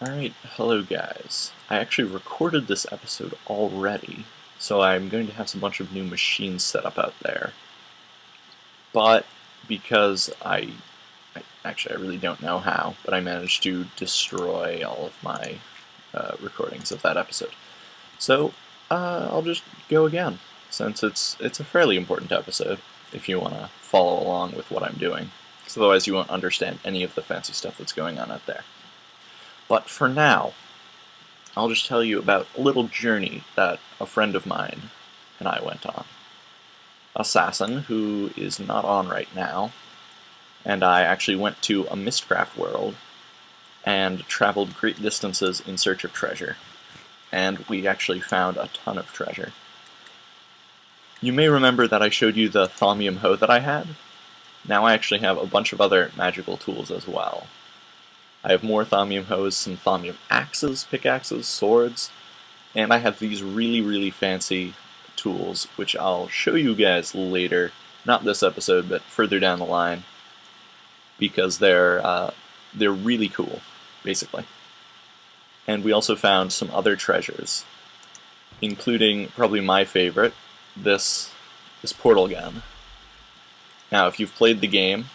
Alright, hello guys. I actually recorded this episode already, so I'm going to have a bunch of new machines set up out there. But because I really don't know how, but I managed to destroy all of my recordings of that episode. So I'll just go again, since it's a fairly important episode, if you want to follow along with what I'm doing, because otherwise you won't understand any of the fancy stuff that's going on out there. But for now, I'll just tell you about a little journey that a friend of mine and I went on. Assassin, who is not on right now, and I actually went to a Mistcraft world and traveled great distances in search of treasure. And we actually found a ton of treasure. You may remember that I showed you the thaumium hoe that I had. Now I actually have a bunch of other magical tools as well. I have more thaumium hoes, some thaumium axes, pickaxes, swords, and I have these really fancy tools, which I'll show you guys later, not this episode, but further down the line, because they're really cool, basically. And we also found some other treasures, including probably my favorite, this portal gun. Now, if you've played the game,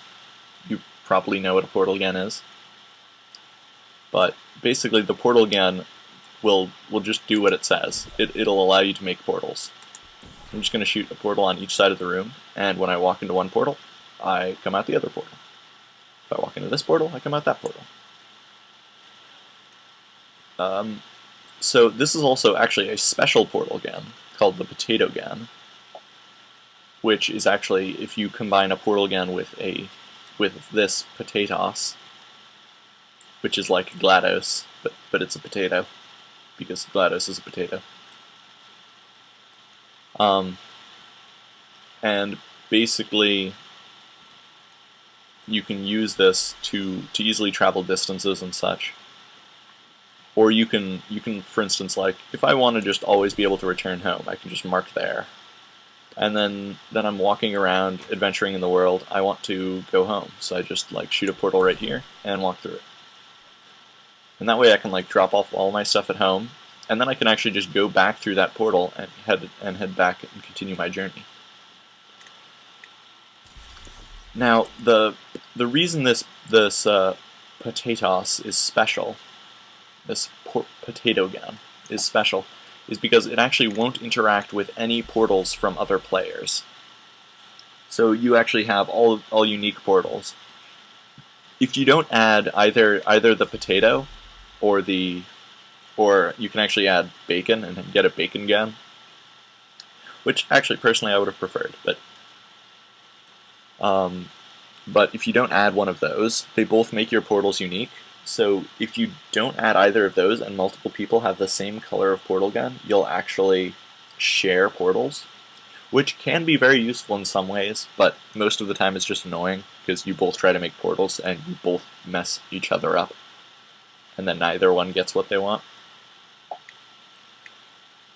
you probably know what a portal gun is. But basically, the portal gun will just do what it says. It'll allow you to make portals. I'm just going to shoot a portal on each side of the room, and when I walk into one portal, I come out the other portal. If I walk into this portal, I come out that portal. So this is also actually a special portal gun called the potato gun, which is actually, if you combine a portal gun with this potatoes, which is like GLaDOS, but it's a potato, because GLaDOS is a potato. And basically, you can use this to easily travel distances and such. Or you can, for instance, like, if I want to just always be able to return home, I can just mark there. And then I'm walking around, adventuring in the world, I want to go home, so I just, like, shoot a portal right here, and walk through it. And that way I can like drop off all my stuff at home, and then I can actually just go back through that portal and head back and continue my journey. Now the reason this potatoes is special, this potato gun is special, is because it actually won't interact with any portals from other players. So you actually have all unique portals. If you don't add either the potato or you can actually add bacon and get a bacon gun, which actually personally I would have preferred, but if you don't add one of those, they both make your portals unique. So if you don't add either of those and multiple people have the same color of portal gun, you'll actually share portals, which can be very useful in some ways, but most of the time it's just annoying because you both try to make portals and you both mess each other up, and then neither one gets what they want.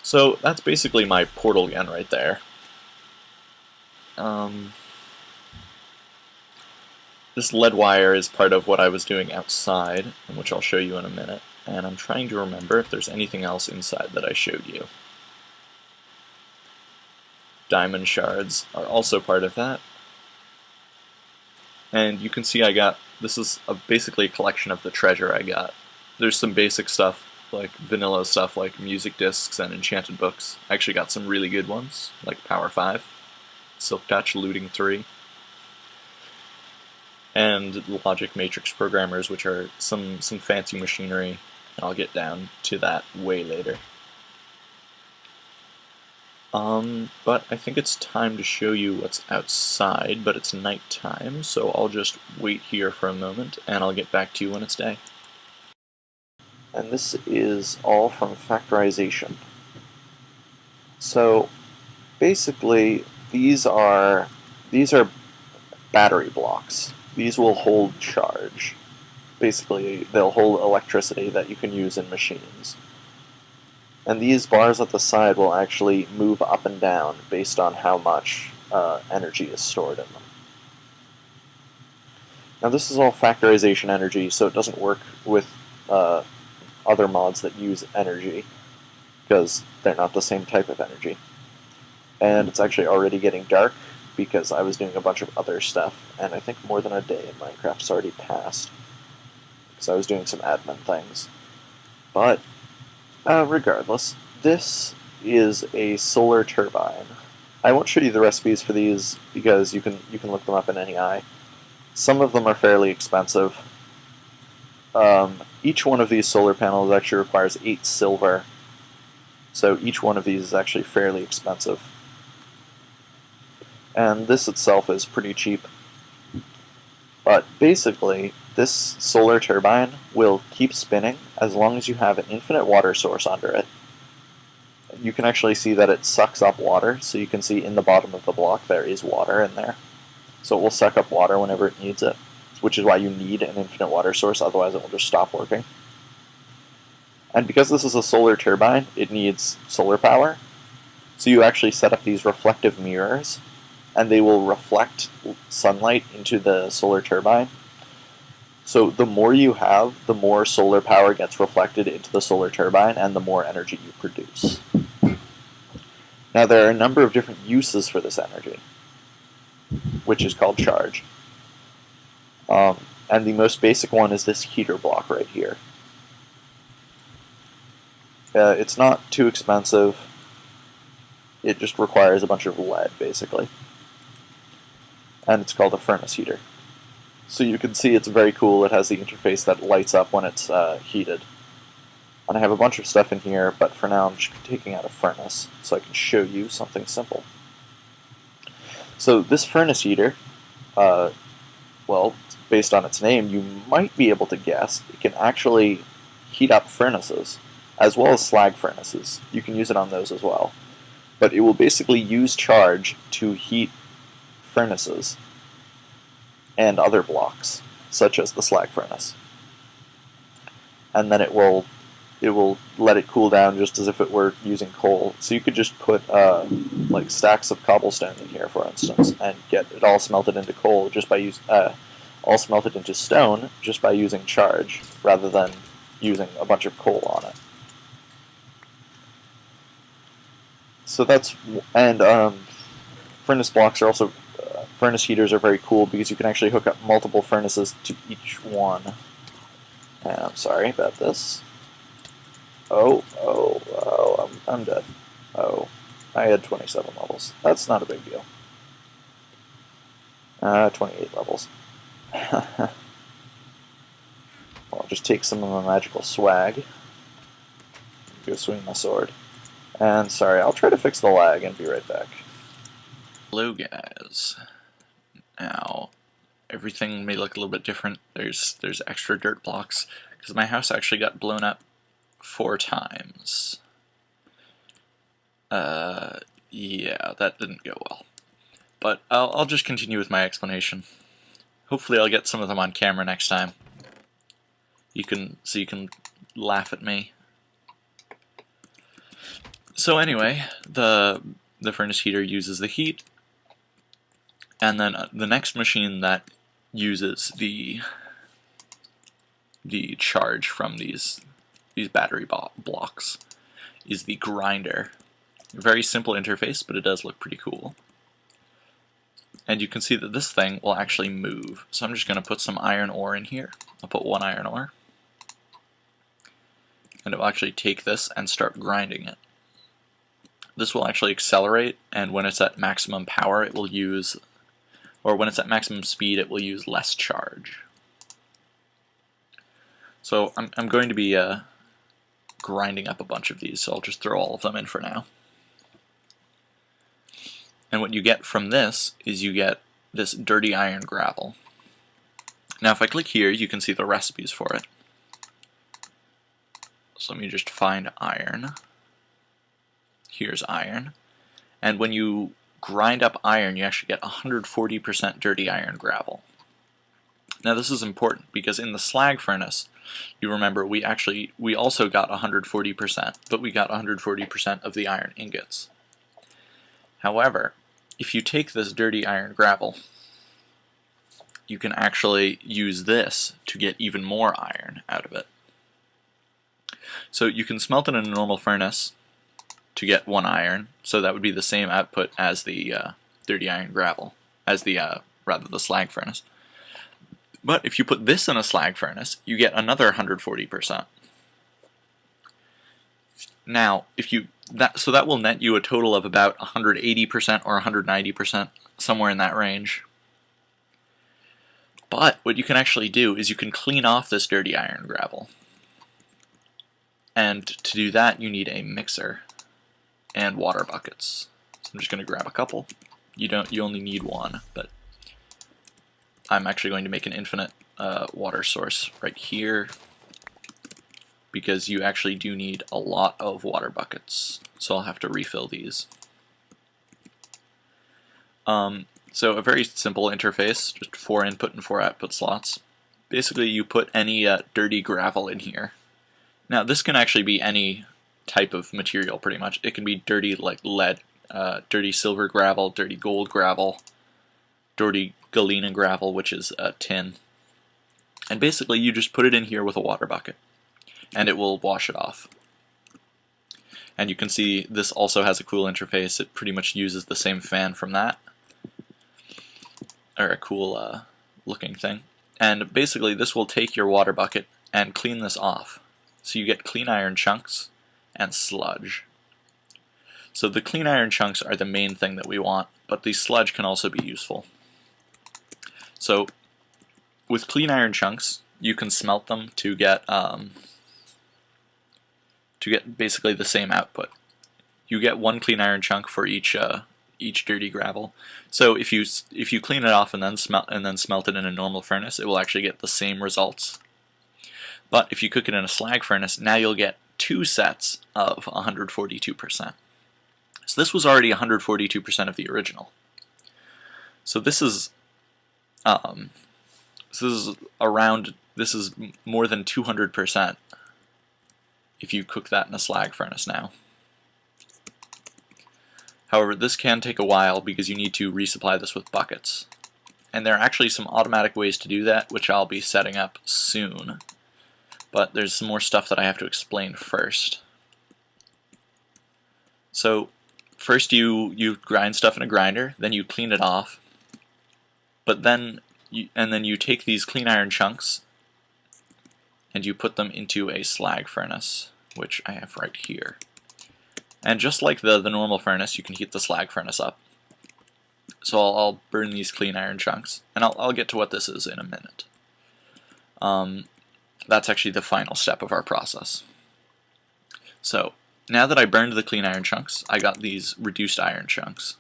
So that's basically my portal gun right there. This lead wire is part of what I was doing outside, which I'll show you in a minute, and I'm trying to remember if there's anything else inside that I showed you. Diamond shards are also part of that. And you can see this is basically a collection of the treasure I got. There's some basic stuff, like vanilla stuff like music discs and enchanted books. I actually got some really good ones, like Power 5, Silk Touch, Looting 3, and Logic Matrix programmers, which are some fancy machinery, and I'll get down to that way later. But I think it's time to show you what's outside, but it's nighttime, so I'll just wait here for a moment, and I'll get back to you when it's day. And this is all from Factorization. So, basically, these are battery blocks. These will hold charge. Basically, they'll hold electricity that you can use in machines. And these bars at the side will actually move up and down based on how much energy is stored in them. Now this is all factorization energy, so it doesn't work with other mods that use energy, because they're not the same type of energy. And it's actually already getting dark, because I was doing a bunch of other stuff, and I think more than a day in Minecraft has already passed, because I was doing some admin things. But, regardless, this is a solar turbine. I won't show you the recipes for these, because you can look them up in any eye. Some of them are fairly expensive. Each one of these solar panels actually requires 8 silver, so each one of these is actually fairly expensive. And this itself is pretty cheap. But basically, this solar turbine will keep spinning as long as you have an infinite water source under it. You can actually see that it sucks up water, so you can see in the bottom of the block there is water in there. So it will suck up water whenever it needs it, which is why you need an infinite water source, otherwise it will just stop working. And because this is a solar turbine, it needs solar power. So you actually set up these reflective mirrors, and they will reflect sunlight into the solar turbine. So the more you have, the more solar power gets reflected into the solar turbine, and the more energy you produce. Now there are a number of different uses for this energy, which is called charge. And the most basic one is this heater block right here. It's not too expensive. It just requires a bunch of lead, basically. And it's called a furnace heater. So you can see it's very cool. It has the interface that lights up when it's heated. And I have a bunch of stuff in here, but for now I'm just taking out a furnace so I can show you something simple. So this furnace heater, well, based on its name, you might be able to guess it can actually heat up furnaces, as well as slag furnaces. You can use it on those as well. But it will basically use charge to heat furnaces and other blocks, such as the slag furnace. And then it will let it cool down just as if it were using coal. So you could just put like stacks of cobblestone in here, for instance, and get it all smelted into coal just by all smelted into stone just by using charge, rather than using a bunch of coal on it. So that's, and furnace blocks are also, furnace heaters are very cool because you can actually hook up multiple furnaces to each one. I'm sorry about this. Oh, I'm dead. Oh, I had 27 levels. That's not a big deal. 28 levels. I'll just take some of my magical swag. Go swing my sword. And sorry, I'll try to fix the lag and be right back. Hello guys. Now, everything may look a little bit different. There's extra dirt blocks, because my house actually got blown up 4 times. Yeah, that didn't go well. But I'll just continue with my explanation. Hopefully I'll get some of them on camera next time. You can laugh at me. So anyway, the furnace heater uses the heat, and then the next machine that uses the charge from these battery blocks is the grinder. Very simple interface, but it does look pretty cool. And you can see that this thing will actually move. So I'm just going to put some iron ore in here. I'll put 1 iron ore. And it will actually take this and start grinding it. This will actually accelerate, and when it's at maximum power it will use, or when it's at maximum speed it will use less charge. So I'm going to be grinding up a bunch of these, so I'll just throw all of them in for now. And what you get from this is you get this dirty iron gravel. Now if I click here, you can see the recipes for it. So let me just find iron. Here's iron. And when you grind up iron, you actually get 140% dirty iron gravel. Now this is important because in the slag furnace, you remember we also got 140%, but we got 140% of the iron ingots. However, if you take this dirty iron gravel, you can actually use this to get even more iron out of it. So you can smelt it in a normal furnace to get 1 iron, so that would be the same output as the dirty iron gravel, as the rather the slag furnace. But if you put this in a slag furnace, you get another 140%. Now, so that will net you a total of about 180% or 190%, somewhere in that range. But what you can actually do is you can clean off this dirty iron gravel. And to do that, you need a mixer and water buckets. So I'm just going to grab a couple. You only need one, but I'm actually going to make an infinite water source right here, because you actually do need a lot of water buckets. So I'll have to refill these. So a very simple interface, just 4 input and 4 output slots. Basically you put any dirty gravel in here. Now this can actually be any type of material pretty much. It can be dirty like lead, dirty silver gravel, dirty gold gravel, dirty galena gravel, which is tin. And basically you just put it in here with a water bucket and it will wash it off. And you can see this also has a cool interface. It pretty much uses the same fan from that, or a cool looking thing. And basically this will take your water bucket and clean this off. So you get clean iron chunks and sludge. So the clean iron chunks are the main thing that we want, but the sludge can also be useful. So with clean iron chunks, you can smelt them to get basically the same output. You get 1 clean iron chunk for each dirty gravel. So if you clean it off and then smelt it in a normal furnace, it will actually get the same results. But if you cook it in a slag furnace, now you'll get 2 sets of 142%. So this was already 142% of the original. So this is more than 200% if you cook that in a slag furnace now. However, this can take a while because you need to resupply this with buckets. And there are actually some automatic ways to do that, which I'll be setting up soon. But there's some more stuff that I have to explain first. So first you grind stuff in a grinder, then you clean it off, but then you take these clean iron chunks and you put them into a slag furnace, which I have right here. And just like the normal furnace, you can heat the slag furnace up. So I'll burn these clean iron chunks, and I'll get to what this is in a minute. That's actually the final step of our process. So now that I burned the clean iron chunks, I got these reduced iron chunks.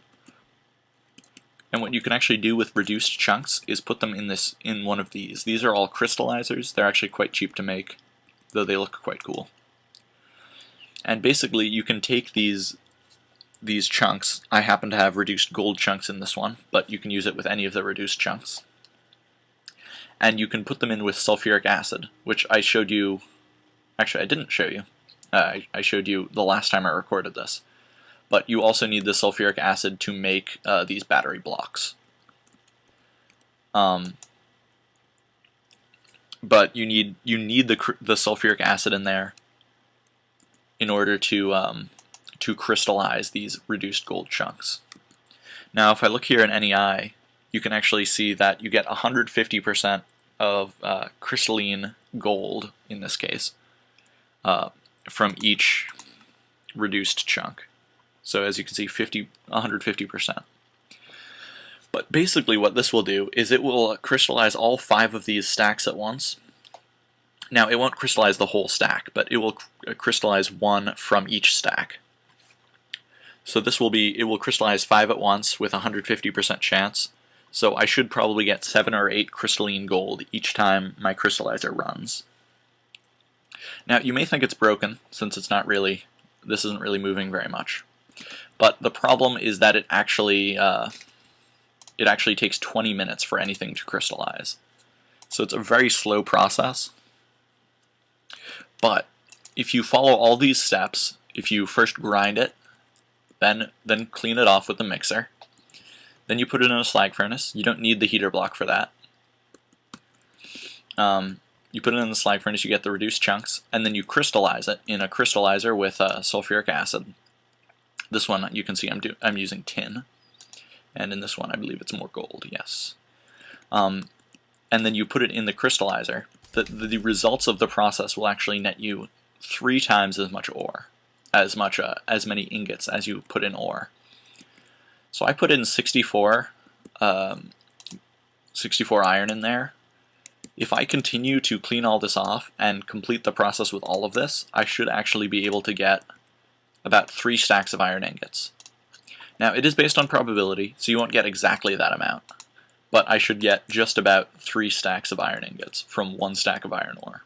And what you can actually do with reduced chunks is put them in one of these. These are all crystallizers. They're actually quite cheap to make, though they look quite cool. And basically you can take these chunks. I happen to have reduced gold chunks in this one, but you can use it with any of the reduced chunks. And you can put them in with sulfuric acid, which I showed you. Actually, I didn't show you. I showed you the last time I recorded this. But you also need the sulfuric acid to make these battery blocks. But you need the sulfuric acid in there in order to crystallize these reduced gold chunks. Now, if I look here in NEI, you can actually see that you get 150% of crystalline gold, in this case, from each reduced chunk. So as you can see, 150%. But basically what this will do is it will crystallize all 5 of these stacks at once. Now, it won't crystallize the whole stack, but it will crystallize 1 from each stack. So it will crystallize 5 at once with 150% chance. So I should probably get 7 or 8 crystalline gold each time my crystallizer runs. Now, you may think it's broken, since this isn't really moving very much. But the problem is that it actually takes 20 minutes for anything to crystallize. So it's a very slow process. But if you follow all these steps, if you first grind it, then clean it off with the mixer, then you put it in a slag furnace. You don't need the heater block for that. you put it in the slag furnace, you get the reduced chunks, and then you crystallize it in a crystallizer with sulfuric acid. This one you can see I'm using tin, and in this one I believe it's more gold. Yes, and then you put it in the crystallizer. The results of the process will actually net you 3 times as much ore, as many ingots as you put in ore. So I put in 64 iron in there. If I continue to clean all this off and complete the process with all of this, I should actually be able to get about 3 stacks of iron ingots. Now, it is based on probability, so you won't get exactly that amount, but I should get just about 3 stacks of iron ingots from 1 stack of iron ore.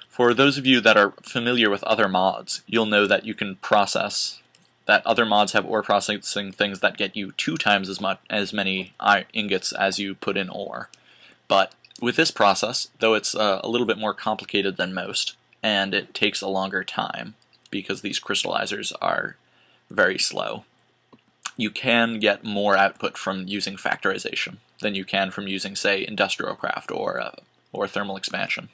For those of you that are familiar with other mods, you'll know that you can process, that other mods have ore processing things that get you 2 times as many ingots as you put in ore. But with this process, though it's a little bit more complicated than most, and it takes a longer time because these crystallizers are very slow, you can get more output from using factorization than you can from using, say, industrial craft or thermal expansion.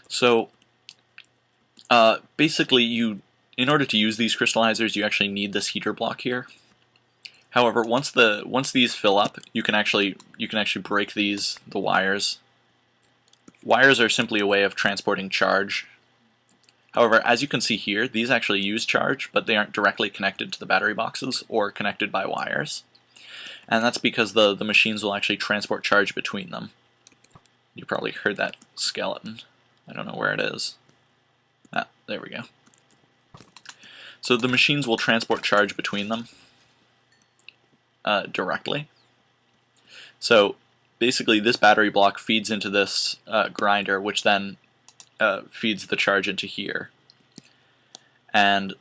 So basically, in order to use these crystallizers, you actually need this heater block here. However, once these fill up, you can actually break the wires. Wires are simply a way of transporting charge. However, as you can see here, these actually use charge, but they aren't directly connected to the battery boxes or connected by wires. And that's because the machines will actually transport charge between them. You probably heard that skeleton. I don't know where it is. Ah, there we go. So the machines will transport charge between them directly. So basically this battery block feeds into this grinder, which then feeds the charge into here. And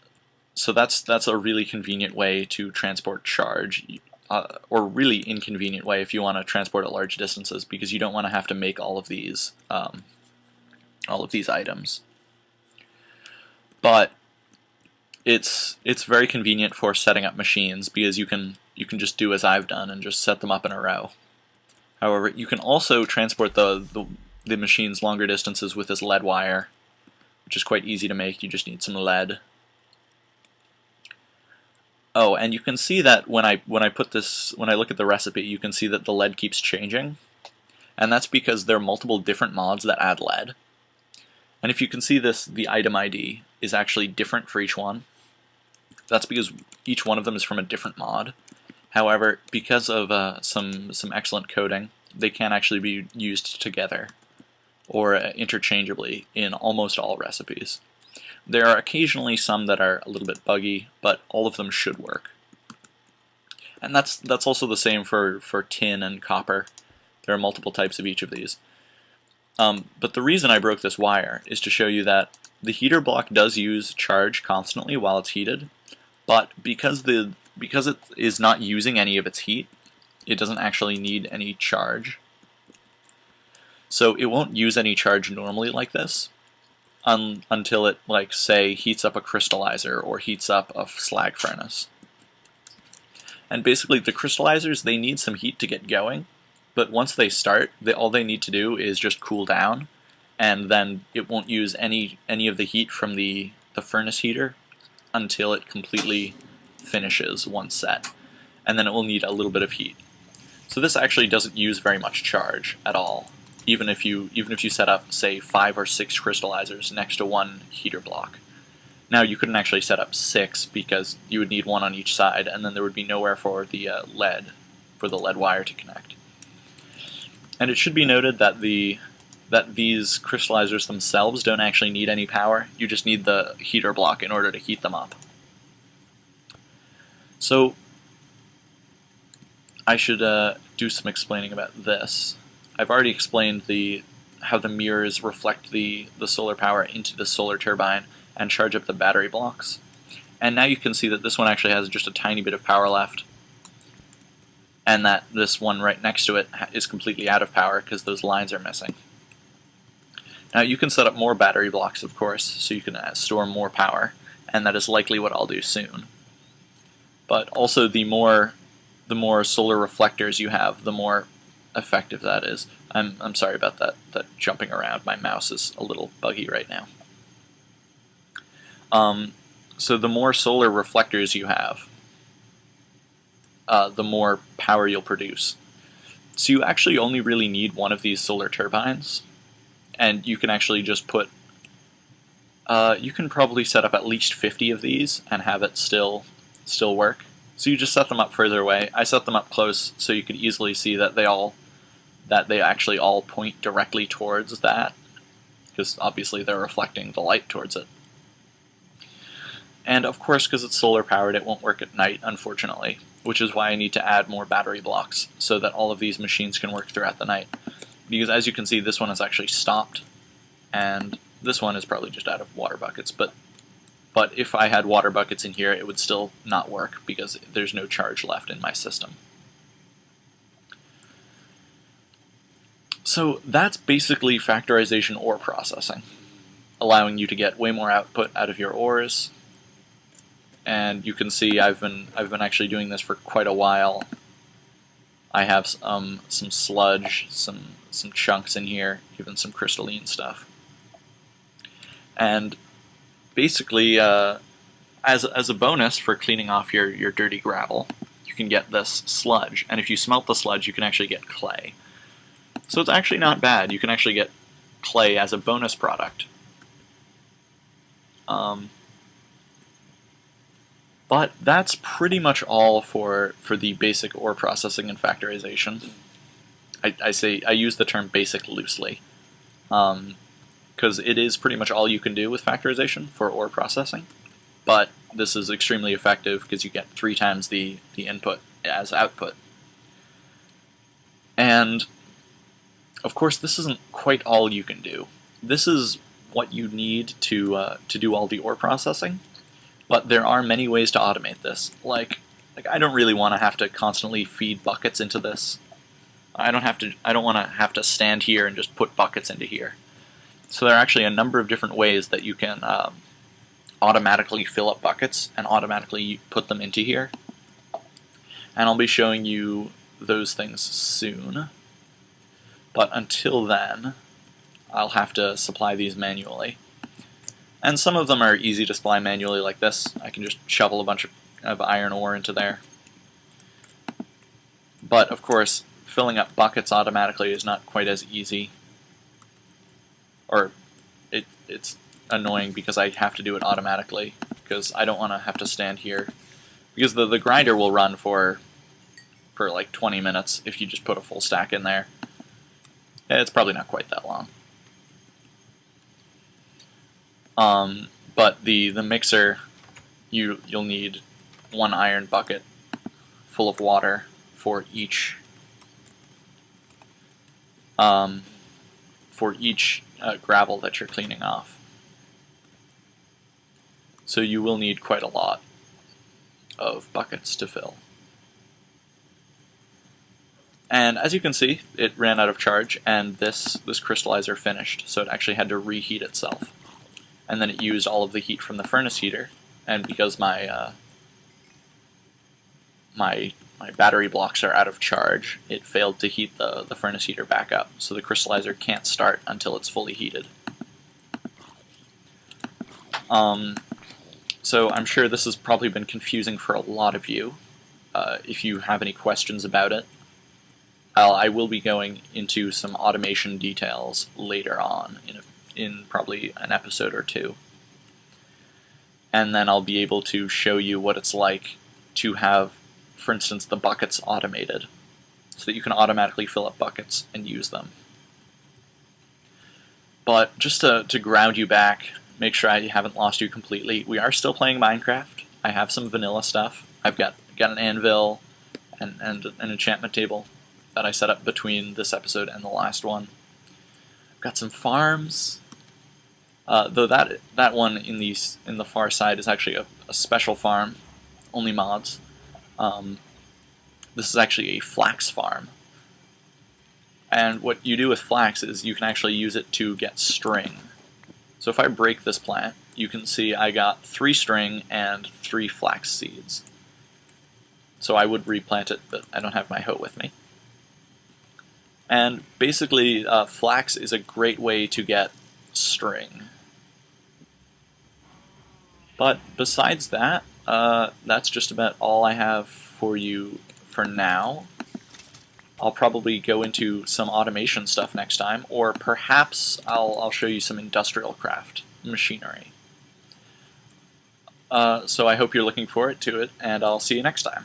so that's a really convenient way to transport charge, or really inconvenient way if you want to transport at large distances, because you don't want to have to make all of these items. But it's very convenient for setting up machines, because you can just do as I've done and just set them up in a row. However, you can also transport the machines longer distances with this lead wire, which is quite easy to make. You just need some lead. Oh, and you can see that when I look at the recipe, you can see that the lead keeps changing, and that's because there are multiple different mods that add lead. And if you can see this, the item ID is actually different for each one. That's because each one of them is from a different mod. However, because of some excellent coding, they can actually be used together or interchangeably in almost all recipes. There are occasionally some that are a little bit buggy, but all of them should work. And that's also the same for tin and copper. There are multiple types of each of these. But the reason I broke this wire is to show you that the heater block does use charge constantly while it's heated, but because it is not using any of its heat, it doesn't actually need any charge. So it won't use any charge normally like this until it, like, say, heats up a crystallizer or heats up a slag furnace. And basically the crystallizers, they need some heat to get going, but once they start, all they need to do is just cool down, and then it won't use any of the heat from the furnace heater until it completely finishes one set, and then it will need a little bit of heat. So this actually doesn't use very much charge at all, even if you set up, say, 5 or 6 crystallizers next to one heater block. Now, you couldn't actually set up 6 because you would need one on each side, and then there would be nowhere for the lead wire to connect. And it should be noted that these crystallizers themselves don't actually need any power. You just need the heater block in order to heat them up. So I should do some explaining about this. I've already explained how the mirrors reflect the solar power into the solar turbine and charge up the battery blocks. And now you can see that this one actually has just a tiny bit of power left, and that this one right next to it is completely out of power because those lines are missing. Now you can set up more battery blocks, of course, so you can store more power, and that is likely what I'll do soon. But also the more solar reflectors you have, the more effective that is. I'm sorry about that jumping around. My mouse is a little buggy right now. So the more solar reflectors you have, the more power you'll produce. So you actually only really need one of these solar turbines, and you can actually just put, you can probably set up at least 50 of these and have it still work. So you just set them up further away. I set them up close so you could easily see that they actually all point directly towards that, because obviously they're reflecting the light towards it. And of course, because it's solar powered, it won't work at night, unfortunately, which is why I need to add more battery blocks so that all of these machines can work throughout the night. Because as you can see, this one is actually stopped, and this one is probably just out of water buckets, but if I had water buckets in here, it would still not work because there's no charge left in my system. So that's basically factorization ore processing, allowing you to get way more output out of your ores. And you can see I've been actually doing this for quite a while. I have some sludge, some chunks in here, even some crystalline stuff. And basically, as a bonus for cleaning off your dirty gravel, you can get this sludge. And if you smelt the sludge, you can actually get clay. So it's actually not bad. You can actually get clay as a bonus product. But that's pretty much all for the basic ore processing and factorization. I use the term basic loosely, because it is pretty much all you can do with factorization for ore processing. But this is extremely effective because you get 3 times the input as output. And of course, this isn't quite all you can do. This is what you need to do all the ore processing. But there are many ways to automate this. Like I don't really want to have to constantly feed buckets into this. I don't want to have to stand here and just put buckets into here. So there are actually a number of different ways that you can automatically fill up buckets and automatically put them into here. And I'll be showing you those things soon. But until then, I'll have to supply these manually. And some of them are easy to supply manually like this. I can just shovel a bunch of iron ore into there. But of course, filling up buckets automatically is not quite as easy. Or it's annoying because I have to do it automatically, because I don't want to have to stand here. Because the grinder will run for like 20 minutes if you just put a full stack in there. It's probably not quite that long. But the mixer, you'll need 1 iron bucket full of water for each gravel that you're cleaning off. So you will need quite a lot of buckets to fill. And as you can see, it ran out of charge, and this crystallizer finished, so it actually had to reheat itself. And then it used all of the heat from the furnace heater, and because my battery blocks are out of charge, it failed to heat the furnace heater back up, so the crystallizer can't start until it's fully heated. So I'm sure this has probably been confusing for a lot of you. If you have any questions about it, I will be going into some automation details later on in probably an episode or 2. And then I'll be able to show you what it's like to have, for instance, the buckets automated, so that you can automatically fill up buckets and use them. But just to ground you back, make sure I haven't lost you completely, we are still playing Minecraft. I have some vanilla stuff. I've got an anvil and an enchantment table that I set up between this episode and the last one. I've got some farms. Though that one in the far side is actually a special farm, only mods. This is actually a flax farm. And what you do with flax is you can actually use it to get string. So if I break this plant, you can see I got 3 string and 3 flax seeds. So I would replant it, but I don't have my hoe with me. And basically, flax is a great way to get string. But besides that, that's just about all I have for you for now. I'll probably go into some automation stuff next time, or perhaps I'll show you some industrial craft machinery. So I hope you're looking forward to it, and I'll see you next time.